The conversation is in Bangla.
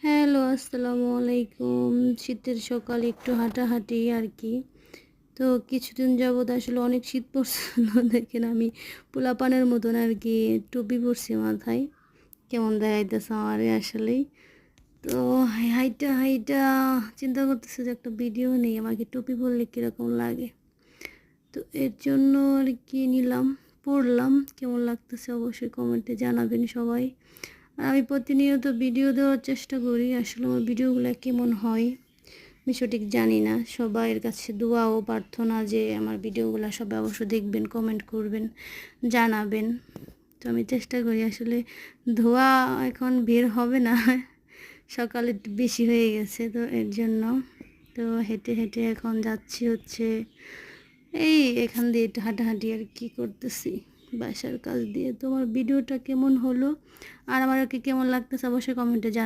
হ্যালো, আসসালামু আলাইকুম। শীতের সকালে একটু হাঁটাহাঁটি আর কি। তো কিছুদিন যাবৎ আসলে অনেক শীত পড়ছিল। দেখেন আমি পোলাপানের মতন আর কি টুপি পরছি মাথায়। কেমন দেখাইতেছে আমারে আসলেই। তো হাইটা হাইটা চিন্তা করতেছি যে একটা ভিডিও নেই, আমাকে টুপি পরলে কীরকম লাগে। তো এর জন্য আর কি নিলাম, পড়লাম। কেমন লাগতেছে অবশ্যই কমেন্টে জানাবেন সবাই। আর আমি প্রতিনিয়ত ভিডিও দেওয়ার চেষ্টা করি, আসলে আমার ভিডিওগুলো কেমন হয় আমি সঠিক জানি না। সবাইয়ের কাছে দোয়া ও প্রার্থনা যে আমার ভিডিওগুলো সবাই অবশ্যই দেখবেন, কমেন্ট করবেন, জানাবেন। তো আমি চেষ্টা করি, আসলে ধোয়া এখন বের হবে না, সকালে একটু বেশি হয়ে গেছে তো এর জন্য। তো হেঁটে হেঁটে এখন যাচ্ছি হচ্ছে এই এখান দিয়ে একটু হাঁটাহাঁটি আর কি করতেছি বাসার কাজ দিয়ে। তোমার ভিডিওটা কেমন হলো আর আমাকে কেমন লাগতেছে অবশ্যই কমেন্টে জানা।